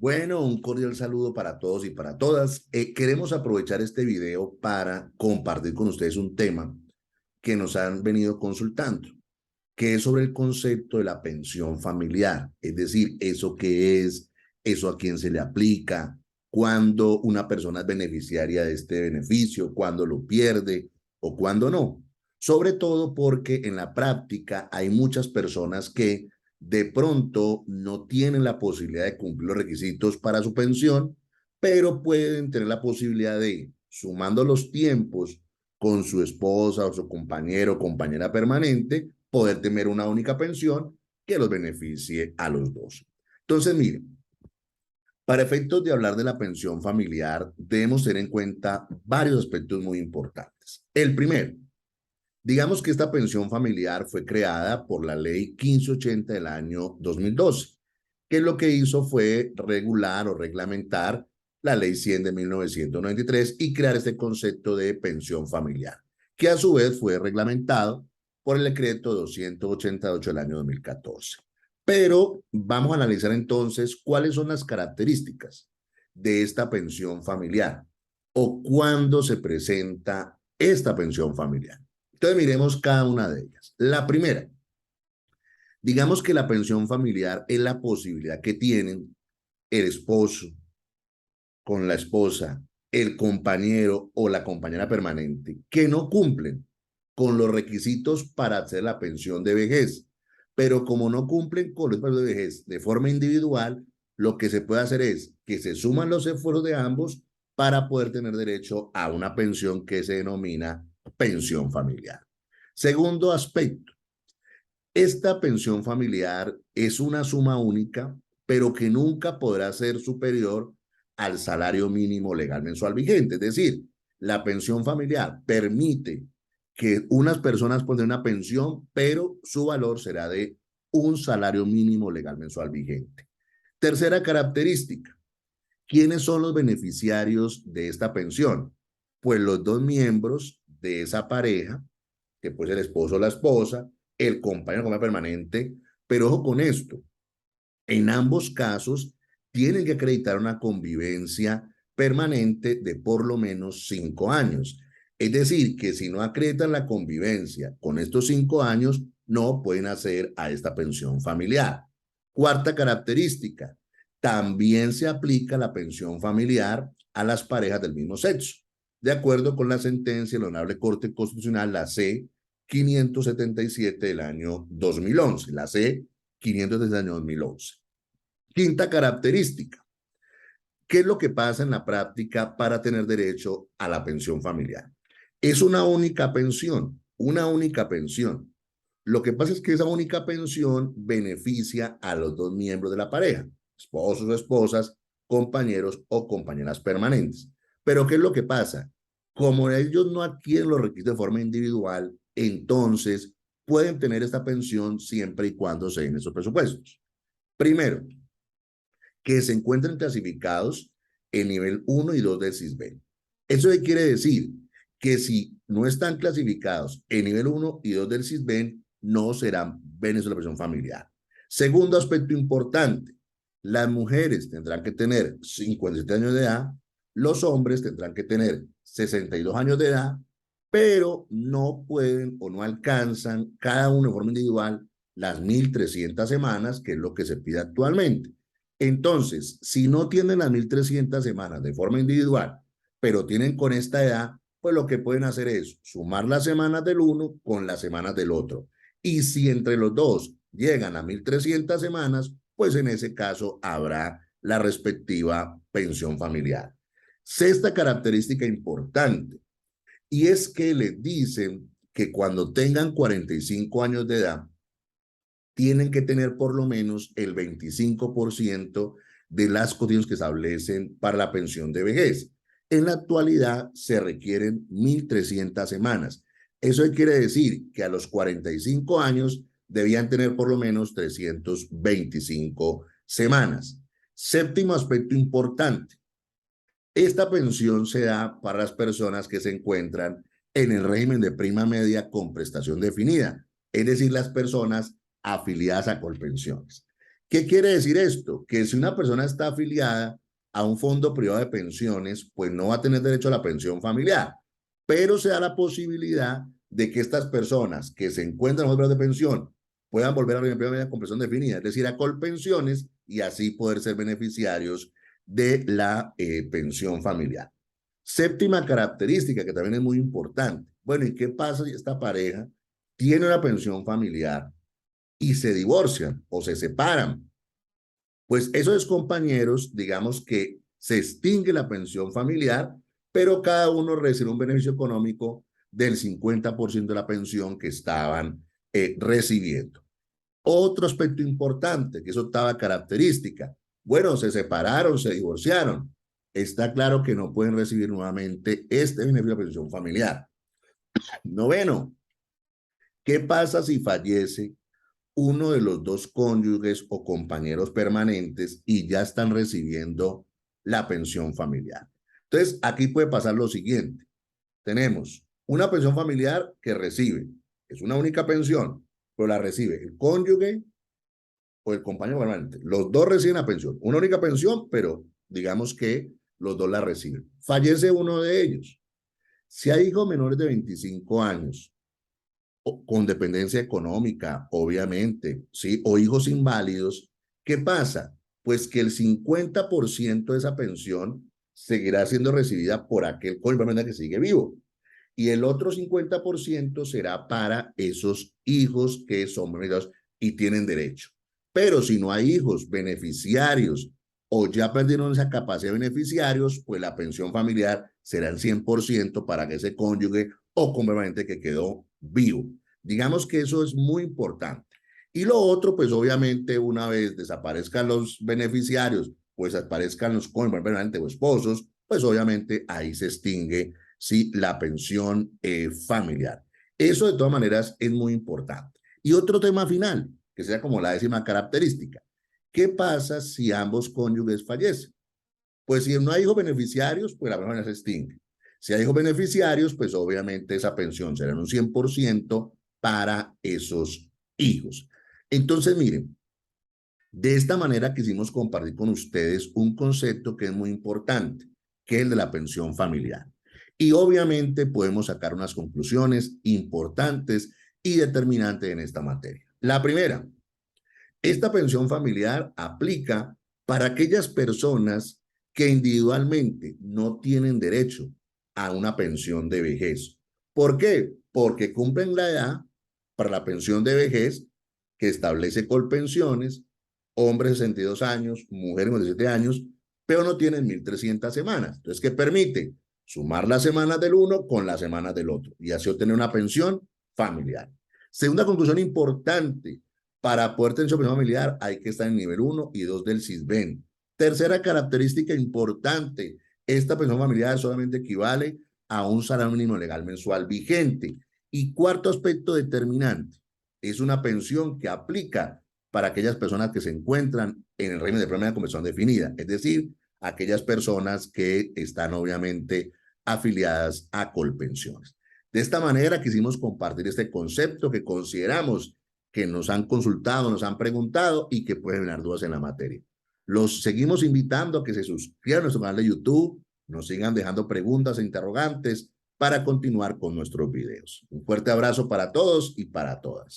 Bueno, un cordial saludo para todos y para todas. Queremos aprovechar este video para compartir con ustedes un tema que nos han venido consultando, que es sobre el concepto de la pensión familiar, es decir, eso qué es, eso a quién se le aplica, cuándo una persona es beneficiaria de este beneficio, cuándo lo pierde o cuándo no. Sobre todo porque en la práctica hay muchas personas que de pronto no tienen la posibilidad de cumplir los requisitos para su pensión, pero pueden tener la posibilidad de, sumando los tiempos con su esposa o su compañero o compañera permanente, poder tener una única pensión que los beneficie a los dos. Entonces, miren, para efectos de hablar de la pensión familiar, debemos tener en cuenta varios aspectos muy importantes. El primero, digamos que esta pensión familiar fue creada por la ley 1580 del año 2012, que lo que hizo fue regular o reglamentar la ley 100 de 1993 y crear este concepto de pensión familiar, que a su vez fue reglamentado por el decreto 288 del año 2014. Pero vamos a analizar entonces cuáles son las características de esta pensión familiar o cuándo se presenta esta pensión familiar. Entonces miremos cada una de ellas. La primera, digamos que la pensión familiar es la posibilidad que tienen el esposo con la esposa, el compañero o la compañera permanente que no cumplen con los requisitos para hacer la pensión de vejez. Pero como no cumplen con los requisitos de vejez de forma individual, lo que se puede hacer es que se suman los esfuerzos de ambos para poder tener derecho a una pensión que se denomina pensión familiar. Segundo aspecto, esta pensión familiar es una suma única, pero que nunca podrá ser superior al salario mínimo legal mensual vigente. Es decir, la pensión familiar permite que unas personas puedan tener una pensión, pero su valor será de un salario mínimo legal mensual vigente. Tercera característica, ¿quiénes son los beneficiarios de esta pensión? Pues los dos miembros de esa pareja, que puede ser el esposo o la esposa, el compañero como permanente, pero ojo con esto, en ambos casos tienen que acreditar una convivencia permanente de por lo menos 5 años. Es decir, que si no acreditan la convivencia con estos 5 años, no pueden acceder a esta pensión familiar. Cuarta característica, también se aplica la pensión familiar a las parejas del mismo sexo, de acuerdo con la sentencia de la Honorable Corte Constitucional, la C 577 del año 2011, la C 500 del año 2011. Quinta característica, ¿qué es lo que pasa en la práctica para tener derecho a la pensión familiar? Es una única pensión, una única pensión. Lo que pasa es que esa única pensión beneficia a los dos miembros de la pareja, esposos o esposas, compañeros o compañeras permanentes. Pero ¿qué es lo que pasa? Como ellos no adquieren los requisitos de forma individual, entonces pueden tener esta pensión siempre y cuando se den esos presupuestos. Primero, que se encuentren clasificados en nivel 1 y 2 del CISBEN. ¿Eso qué quiere decir? Que si no están clasificados en nivel 1 y 2 del CISBEN, no serán beneficios de la pensión familiar. Segundo aspecto importante, las mujeres tendrán que tener 57 años de edad, los hombres tendrán que tener 62 años de edad, pero no pueden o no alcanzan cada uno de forma individual las 1.300 semanas, que es lo que se pide actualmente. Entonces, si no tienen las 1.300 semanas de forma individual, pero tienen con esta edad, pues lo que pueden hacer es sumar las semanas del uno con las semanas del otro. Y si entre los dos llegan a 1.300 semanas, pues en ese caso habrá la respectiva pensión familiar. Sexta característica importante, y es que les dicen que cuando tengan 45 años de edad, tienen que tener por lo menos el 25% de las condiciones que establecen para la pensión de vejez. En la actualidad se requieren 1.300 semanas. Eso quiere decir que a los 45 años debían tener por lo menos 325 semanas. Séptimo aspecto importante. Esta pensión se da para las personas que se encuentran en el régimen de prima media con prestación definida, es decir, las personas afiliadas a Colpensiones. ¿Qué quiere decir esto? Que si una persona está afiliada a un fondo privado de pensiones, pues no va a tener derecho a la pensión familiar, pero se da la posibilidad de que estas personas que se encuentran en los fondos de pensión puedan volver a la con pensión definida, es decir, a Colpensiones, y así poder ser beneficiarios de la pensión familiar. Séptima característica que también es muy importante. Bueno, ¿y qué pasa si esta pareja tiene una pensión familiar y se divorcian o se separan? Pues esos compañeros, digamos que se extingue la pensión familiar, pero cada uno recibe un beneficio económico del 50% de la pensión que estaban recibiendo. Otro aspecto importante, que es octava característica. Bueno, se separaron, se divorciaron. Está claro que no pueden recibir nuevamente este beneficio de pensión familiar. Noveno, ¿qué pasa si fallece uno de los dos cónyuges o compañeros permanentes y ya están recibiendo la pensión familiar? Entonces, aquí puede pasar lo siguiente. Tenemos una pensión familiar que recibe, es una única pensión, pero la recibe el cónyuge o el compañero permanente. Los dos reciben la pensión, una única pensión, pero digamos que los dos la reciben. Fallece uno de ellos. Si hay hijos menores de 25 años, con dependencia económica, obviamente, ¿sí? O hijos inválidos, ¿qué pasa? Pues que el 50% de esa pensión seguirá siendo recibida por aquel cónyuge que sigue vivo. Y el otro 50% será para esos hijos que son beneficiados y tienen derecho. Pero si no hay hijos beneficiarios o ya perdieron esa capacidad de beneficiarios, pues la pensión familiar será el 100% para que ese cónyuge o completamente que quedó vivo. Digamos que eso es muy importante. Y lo otro, pues obviamente una vez desaparezcan los beneficiarios, pues aparezcan los cónyuges permanentes o esposos, pues obviamente ahí se extingue, ¿sí?, la pensión familiar. Eso de todas maneras es muy importante. Y otro tema final, que sea como la décima característica. ¿Qué pasa si ambos cónyuges fallecen? Pues si no hay hijos beneficiarios, pues la pensión se extingue. Si hay hijos beneficiarios, pues obviamente esa pensión será un 100% para esos hijos. Entonces, miren, de esta manera quisimos compartir con ustedes un concepto que es muy importante, que es el de la pensión familiar. Y obviamente podemos sacar unas conclusiones importantes y determinantes en esta materia. La primera, esta pensión familiar aplica para aquellas personas que individualmente no tienen derecho a una pensión de vejez. ¿Por qué? Porque cumplen la edad para la pensión de vejez que establece Colpensiones, hombres de 62 años, mujeres de 57 años, pero no tienen 1.300 semanas. Entonces, ¿qué permite? Sumar las semanas del uno con las semanas del otro y así obtener una pensión familiar. Segunda conclusión importante, para poder tener pensión familiar hay que estar en nivel 1 y 2 del SISBEN. Tercera característica importante, esta pensión familiar solamente equivale a un salario mínimo legal mensual vigente. Y cuarto aspecto determinante, es una pensión que aplica para aquellas personas que se encuentran en el régimen de premio de conversión definida, es decir, aquellas personas que están obviamente afiliadas a Colpensiones. De esta manera quisimos compartir este concepto que consideramos que nos han consultado, nos han preguntado y que pueden tener dudas en la materia. Los seguimos invitando a que se suscriban a nuestro canal de YouTube, nos sigan dejando preguntas e interrogantes para continuar con nuestros videos. Un fuerte abrazo para todos y para todas.